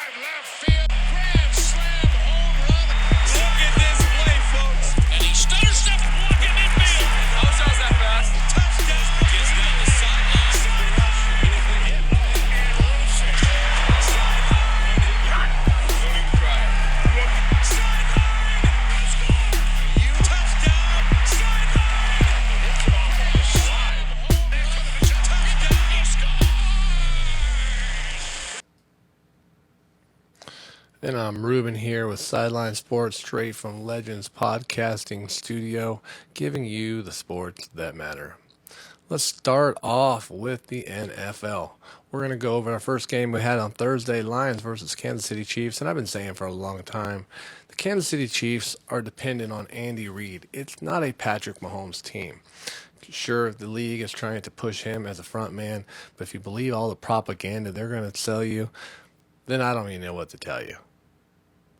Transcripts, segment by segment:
drive left field. Grand slam home run. Look at this play, folks. And he stutters step walking infield. How sounds that fast? Touchdown. Gets down the sideline. Beautifully hit. And Wilson. Touchdown. Hits it off on the slide. Home run. Touchdown. He scores. And I'm Reuben here with Sideline Sports, straight from Legends Podcasting Studio, giving you the sports that matter. Let's start off with the NFL. We're going to go over our first game we had on Thursday, Lions versus Kansas City Chiefs. And I've been saying for a long time, the Kansas City Chiefs are dependent on Andy Reid. It's not a Patrick Mahomes team. Sure, the league is trying to push him as a front man, but if you believe all the propaganda they're going to sell you, then I don't even know what to tell you.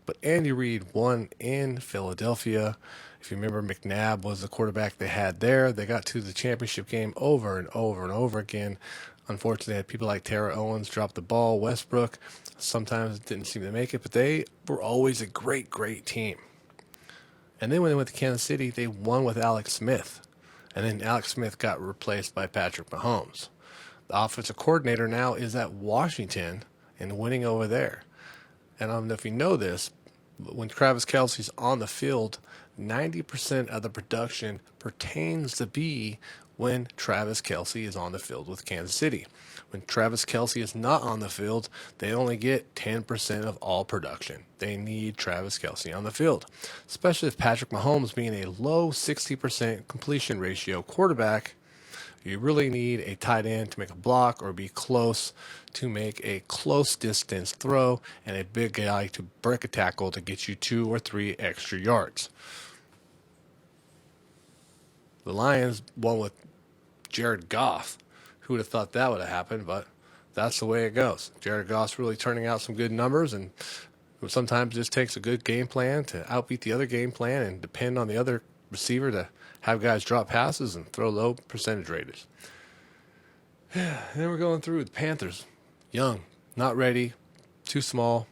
But Andy Reid won in Philadelphia. If you remember, McNabb was the quarterback they had there. They got to the championship game over and over and over again. Unfortunately, they had people like Tara Owens drop the ball. Westbrook sometimes didn't seem to make it, but they were always a great, great team. And then when they went to Kansas City, they won with Alex Smith. And then Alex Smith got replaced by Patrick Mahomes. The offensive coordinator now is at Washington and winning over there. And I don't know if you know this, but when Travis Kelce's on the field, 90% of the production pertains to be when Travis Kelce is on the field with Kansas City. When Travis Kelce is not on the field, they only get 10% of all production. They need Travis Kelce on the field, especially with Patrick Mahomes being a low 60% completion ratio quarterback. You really need a tight end to make a block or be close to make a close distance throw, and a big guy to break a tackle to get you 2 or 3 extra yards. The Lions won with Jared Goff. Who would have thought that would have happened, but that's the way it goes. Jared Goff's really turning out some good numbers, and sometimes it just takes a good game plan to outbeat the other game plan and depend on the other receiver to have guys drop passes and throw low percentage raters. Then we're going through the Panthers. Young, not ready, too small.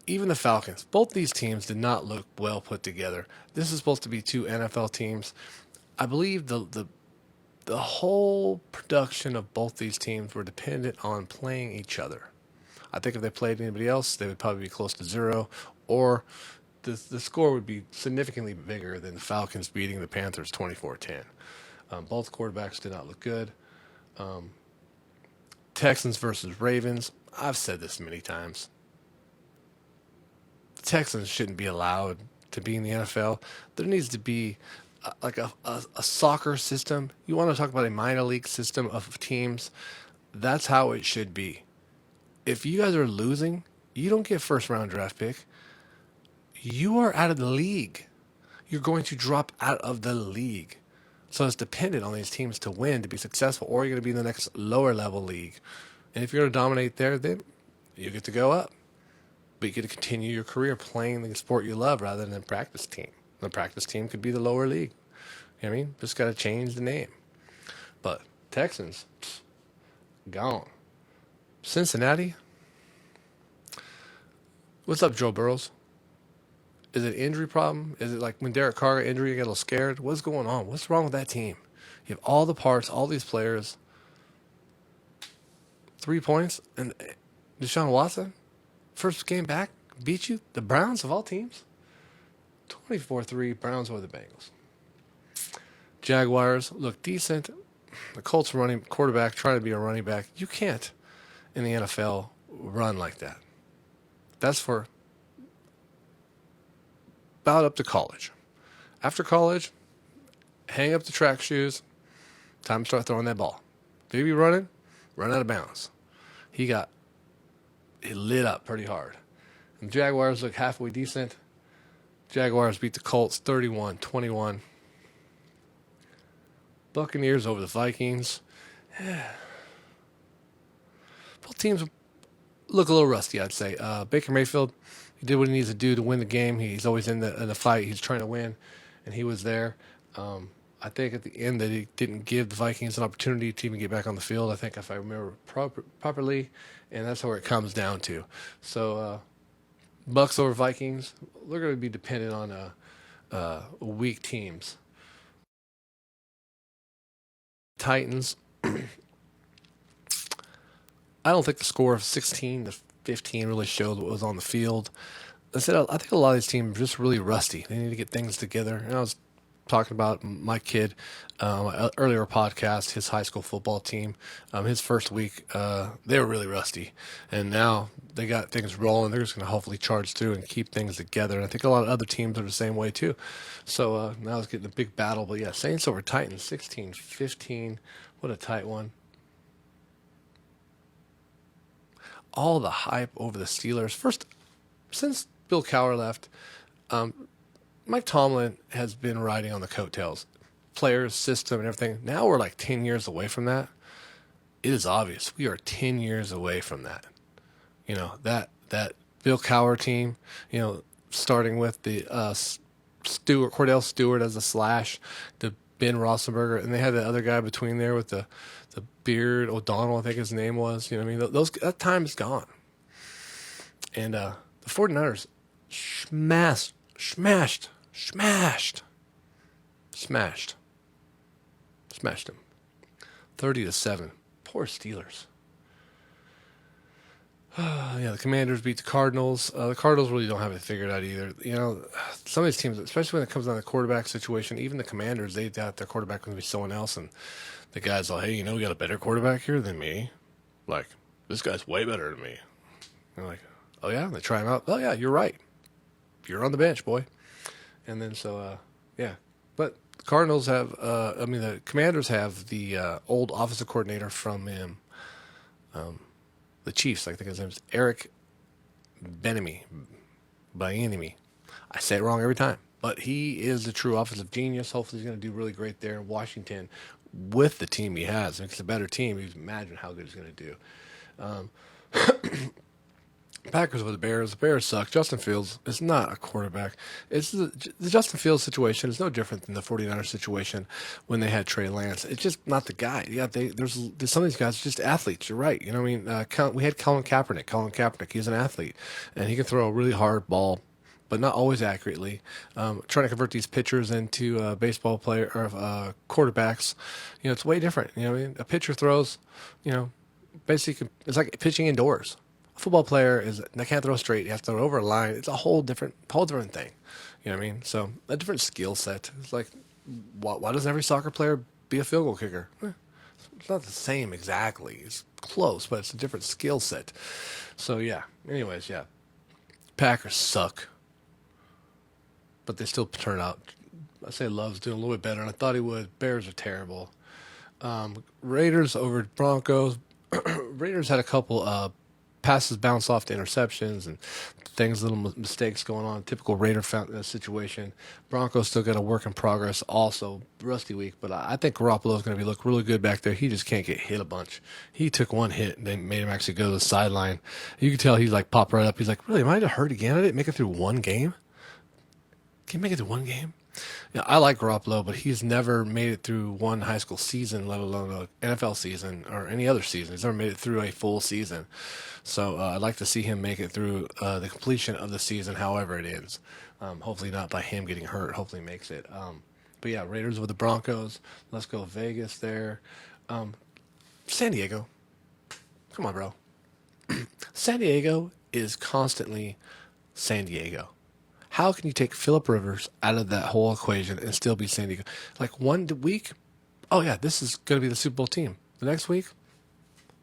Even the Falcons. Both these teams did not look well put together. This is supposed to be 2 NFL teams. I believe the whole production of both these teams were dependent on playing each other. I think if they played anybody else, they would probably be close to 0, or the score would be significantly bigger than the Falcons beating the Panthers 24-10. Both quarterbacks did not look good. Texans versus Ravens. I've said this many times. The Texans shouldn't be allowed to be in the NFL. There needs to be a soccer system. You want to talk about a minor league system of teams? That's how it should be. If you guys are losing, you don't get first round draft pick. You are out of the league. You're going to drop out of the league. So it's dependent on these teams to win, to be successful, or you're going to be in the next lower level league. And if you're going to dominate there, then you get to go up. But you get to continue your career playing the sport you love rather than a practice team. The practice team could be the lower league. You know what I mean? Just got to change the name. But Texans, gone. Cincinnati, what's up, Joe Burrows? Is it an injury problem? Is it like when Derek Carr got injury, you get a little scared? What's going on? What's wrong with that team? You have all the parts, all these players. 3 points, and Deshaun Watson, first game back, beat you. The Browns of all teams. 24-3, Browns over the Bengals. Jaguars look decent. The Colts running quarterback trying to be a running back. You can't, in the NFL, run like that. That's for about up to college. After college, hang up the track shoes. Time to start throwing that ball. If you be running, run out of bounds. He lit up pretty hard. And the Jaguars look halfway decent. Jaguars beat the Colts 31-21. Buccaneers over the Vikings. Both teams look a little rusty, I'd say. Baker Mayfield, he did what he needs to do to win the game. He's always in the fight. He's trying to win, and he was there. I think at the end they didn't give the Vikings an opportunity to even get back on the field. I think if I remember properly, and that's where it comes down to. So Bucks over Vikings, they're going to be dependent on weak teams. Titans. I don't think the score of 16-15 really showed what was on the field. I think a lot of these teams are just really rusty. They need to get things together. And I was talking about my kid, earlier podcast, his high school football team. His first week, they were really rusty. And now they got things rolling. They're just going to hopefully charge through and keep things together. And I think a lot of other teams are the same way too. So now it's getting a big battle. But yeah, Saints over Titans, 16-15. What a tight one. All the hype over the Steelers. First, since Bill Cowher left, Mike Tomlin has been riding on the coattails. Players, system, and everything. Now we're like 10 years away from that. It is obvious. We are 10 years away from that. You know, that Bill Cowher team, you know, starting with the Cordell Stewart as a slash, the Ben Roethlisberger, and they had the other guy between there with the beard, O'Donnell, I think his name was. You know what I mean? That time is gone. And the 49ers smashed them 30-7. Poor Steelers. Yeah, the Commanders beat the Cardinals. The Cardinals really don't have it figured out either. You know, some of these teams, especially when it comes down to the quarterback situation, even the Commanders, they thought their quarterback was going to be someone else, and the guy's like, hey, you know, we got a better quarterback here than me. Like, this guy's way better than me. They're like, oh yeah, they try him out. Oh yeah, you're right. You're on the bench, boy. And then yeah. But the Cardinals have, the Commanders have the old offensive coordinator from the Chiefs. I think his name is Eric Bieniemy. I say it wrong every time. But he is a true offensive genius. Hopefully he's going to do really great there in Washington with the team he has. If it's a better team, you can imagine how good he's going to do. Packers over the Bears. The Bears suck. Justin Fields is not a quarterback. It's the Justin Fields situation is no different than the 49ers situation when they had Trey Lance. It's just not the guy. Yeah, there's some of these guys are just athletes. You're right. You know what I mean? We had Colin Kaepernick. Colin Kaepernick, he's an athlete, and he can throw a really hard ball, but not always accurately. Trying to convert these pitchers into baseball player or quarterbacks, you know, it's way different. You know what I mean? A pitcher throws, you know, basically it's like pitching indoors. A football player they can't throw straight. You have to throw over a line. It's a whole different thing. You know what I mean? So a different skill set. It's like, why doesn't every soccer player be a field goal kicker? It's not the same exactly. It's close, but it's a different skill set. So yeah. Anyways, yeah. Packers suck, but they still turn out. I say Love's doing a little bit better than I thought he would. Bears are terrible. Raiders over Broncos. Raiders had a couple passes bounce off to interceptions and little mistakes going on. Typical Raider situation. Broncos still got a work in progress. Also, rusty week, but I think Garoppolo is going to look really good back there. He just can't get hit a bunch. He took one hit and they made him actually go to the sideline. You can tell he's like popped right up. He's like, really, am I hurt again? I didn't make it through one game? Can you make it through one game? Yeah, I like Garoppolo, but he's never made it through one high school season, let alone an NFL season or any other season. He's never made it through a full season. So I'd like to see him make it through the completion of the season, however it ends. Hopefully not by him getting hurt. Hopefully he makes it. But yeah, Raiders with the Broncos. Let's go Vegas there. San Diego. Come on, bro. San Diego is constantly San Diego. How can you take Phillip Rivers out of that whole equation and still be San Diego? Like one week, oh yeah, this is going to be the Super Bowl team. The next week,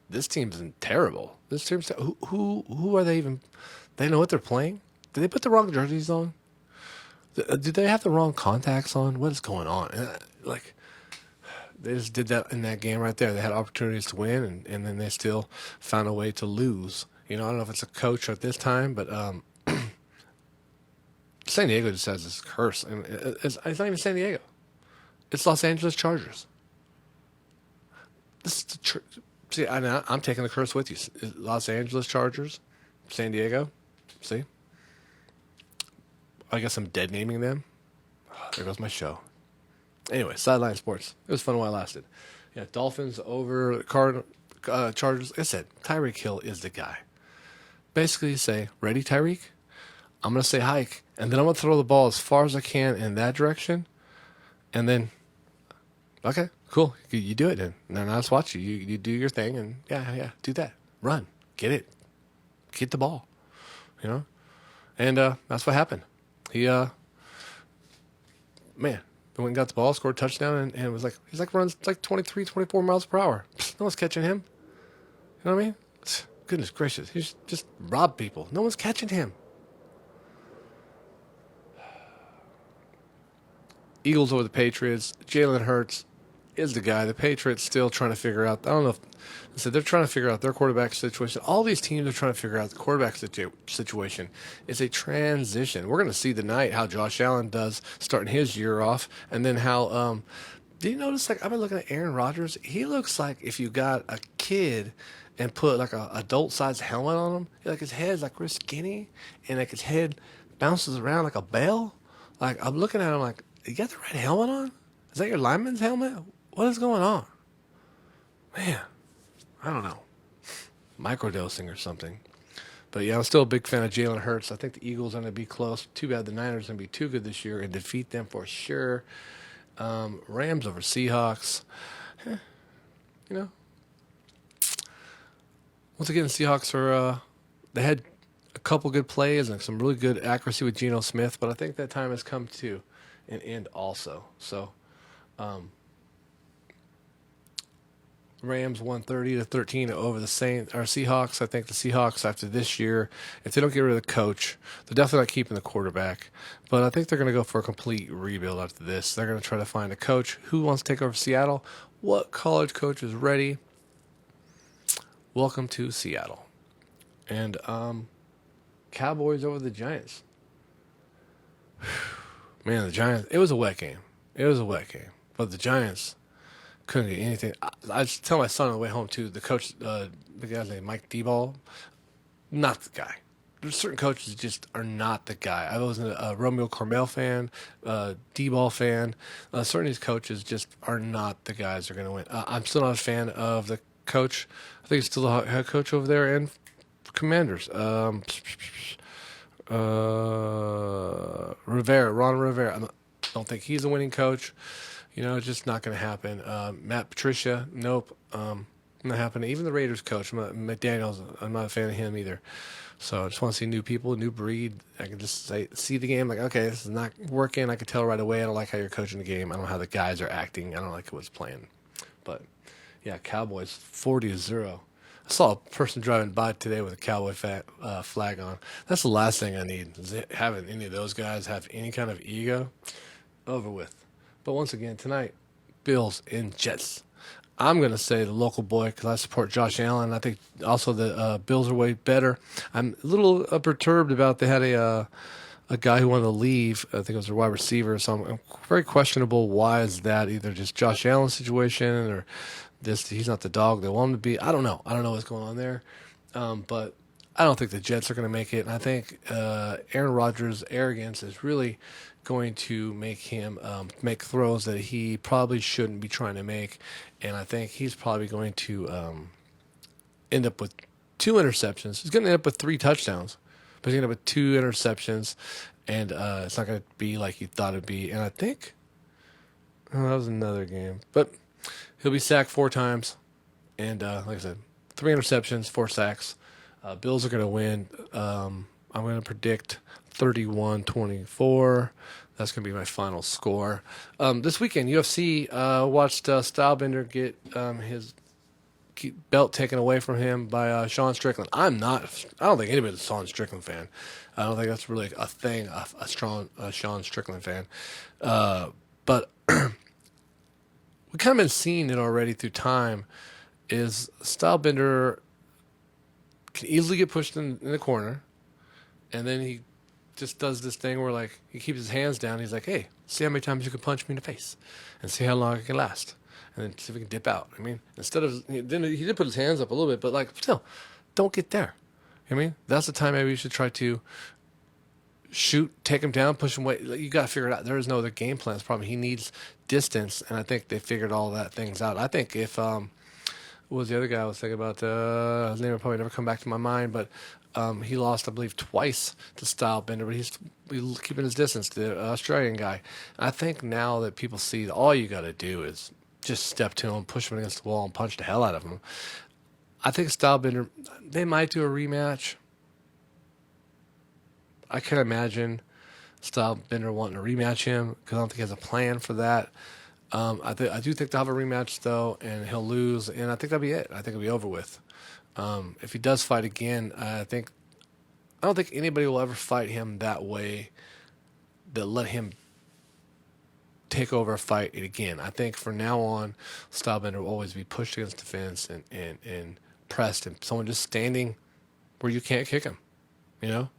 this team's terrible. This team's who are they even? They know what they're playing. Did they put the wrong jerseys on? Did they have the wrong contacts on? What is going on? Like they just did that in that game right there. They had opportunities to win, and then they still found a way to lose. You know, I don't know if it's a coach at this time, but San Diego just has this curse. I mean, it's not even San Diego. It's Los Angeles Chargers. This is see, I'm taking the curse with you. Los Angeles Chargers, San Diego. See? I guess I'm dead naming them. There goes my show. Anyway, sideline sports. It was fun while it lasted. Yeah, Dolphins over Chargers. Like I said, Tyreek Hill is the guy. Basically, you say, ready, Tyreek? I'm going to say hike, and then I'm going to throw the ball as far as I can in that direction, and then, okay, cool. You do it then. And then I'll just watch you. You do your thing, and yeah, do that. Run. Get it. Get the ball. And that's what happened. He, man, went and got the ball, scored a touchdown, and was like, runs like 23, 24 miles per hour. No one's catching him. You know what I mean? Goodness gracious. He's just robbed people. No one's catching him. Eagles over the Patriots. Jalen Hurts is the guy. The Patriots still trying to figure out. I don't know if they're trying to figure out their quarterback situation. All these teams are trying to figure out the quarterback situation. It's a transition. We're going to see tonight how Josh Allen does starting his year off, and then how. Do you notice? Like I've been looking at Aaron Rodgers. He looks like if you got a kid and put like a adult sized helmet on him. Like his head's like real skinny, and like his head bounces around like a bell. Like I'm looking at him like, you got the right helmet on? Is that your lineman's helmet? What is going on? Man, I don't know. Microdosing or something. But yeah, I'm still a big fan of Jalen Hurts. I think the Eagles are going to be close. Too bad the Niners are going to be too good this year and defeat them for sure. Rams over Seahawks. Once again, the Seahawks are, they had a couple good plays and some really good accuracy with Geno Smith, but I think that time has come to an end also. So, Rams won 30-13 over the Seahawks. I think the Seahawks after this year, if they don't get rid of the coach, they're definitely not keeping the quarterback. But I think they're going to go for a complete rebuild after this. They're going to try to find a coach who wants to take over Seattle. What college coach is ready? Welcome to Seattle. And Cowboys over the Giants. Man, the Giants, it was a wet game. But the Giants couldn't get anything. I just tell my son on the way home, too, the coach, the guy's name, Mike D-Ball, not the guy. There's certain coaches just are not the guy. I was a Romeo Carmel fan, D-Ball fan. Certain of these coaches just are not the guys that are going to win. I'm still not a fan of the coach. I think he's still the head coach over there and Commanders. Ron Rivera. I don't think he's a winning coach. It's just not going to happen. Matt Patricia, nope. Not happening. Even the Raiders coach, McDaniels, I'm not a fan of him either. So I just want to see new people, new breed. I can just see the game like, okay, this is not working. I can tell right away. I don't like how you're coaching the game. I don't know how the guys are acting. I don't like what's playing. But, yeah, Cowboys 40-0. I saw a person driving by today with a Cowboy flag on. That's the last thing I need, is having any of those guys have any kind of ego. Over with. But once again, tonight, Bills and Jets. I'm going to say the local boy because I support Josh Allen. I think also the Bills are way better. I'm a little perturbed about they had a guy who wanted to leave. I think it was a wide receiver. So I'm very questionable. Why is that? Either just Josh Allen's situation or he's not the dog they want him to be. I don't know. I don't know what's going on there. But I don't think the Jets are going to make it. And I think Aaron Rodgers' arrogance is really going to make him make throws that he probably shouldn't be trying to make. And I think he's probably going to end up with 2 interceptions. He's going to end up with 3 touchdowns, but he's going to end up with 2 interceptions, and it's not going to be like he thought it'd be. And I think that was another game. But he'll be sacked 4 times, and like I said, 3 interceptions, 4 sacks. Bills are going to win. I'm going to predict 31-24. That's going to be my final score. This weekend, UFC watched Stylebender get his belt taken away from him by Sean Strickland. I don't think anybody's a Sean Strickland fan. I don't think that's really a thing, a strong Sean Strickland fan. But we've kind of been seeing it already through time, is Stylebender can easily get pushed in the corner, and then he just does this thing where, like, he keeps his hands down. He's like, hey, see how many times you can punch me in the face and see how long it can last, and then see if we can dip out. I mean, then he did put his hands up a little bit, but, like, still, don't get there. I mean, that's the time maybe you should try to shoot, take him down, push him away. You got to figure it out. There is no other game plan. It's probably he needs distance, and I think they figured all that things out. I think if what was the other guy I was thinking about? His name will probably never come back to my mind, but he lost, I believe, twice to Stylebender, but he's keeping his distance, the Australian guy. And I think now that people see that all you got to do is just step to him, push him against the wall, and punch the hell out of him. I think Stylebender, they might do a rematch. I can imagine Stylebender wanting to rematch him because I don't think he has a plan for that. I do think they'll have a rematch, though, and he'll lose, and I think that'll be it. I think it'll be over with. If he does fight again, I don't think anybody will ever fight him that way that let him take over a fight again. I think from now on, Stylebender will always be pushed against the fence and pressed, and someone just standing where you can't kick him. You know,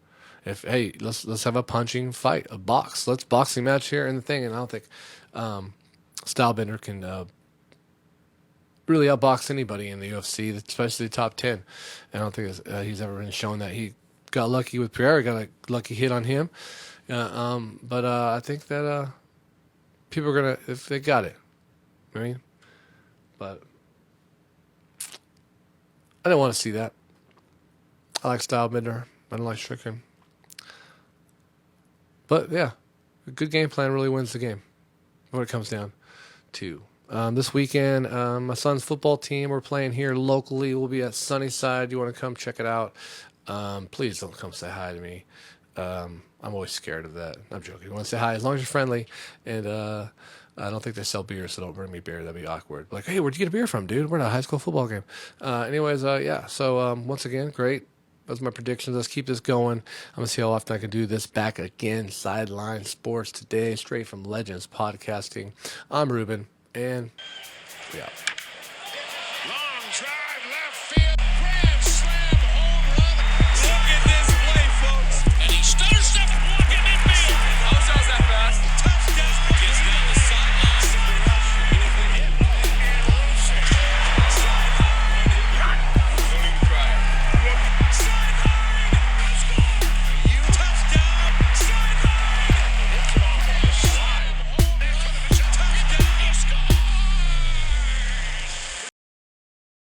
if hey, let's have a punching fight, a box, let's boxing match here and the thing. And I don't think Stylebender can really outbox anybody in the UFC, especially the top 10. I don't think he's ever been shown that. He got lucky with Pereira, got a lucky hit on him. But I think that people are going to, if they got it. I mean, but I didn't want to see that. I like Stylebender. I don't like Strickland. But yeah, a good game plan really wins the game. What it comes down to. This weekend, my son's football team, we're playing here locally. We'll be at Sunnyside. You want to come check it out? Please don't come say hi to me. I'm always scared of that. I'm joking. You want to say hi as long as you're friendly. And I don't think they sell beer, so don't bring me beer. That'd be awkward. Like, hey, where'd you get a beer from, dude? We're at a high school football game. Yeah. So once again, great. Those are my predictions. Let's keep this going. I'm going to see how often I can do this back again. Sideline Sports today, straight from Legends Podcasting. I'm Reuben, and we out.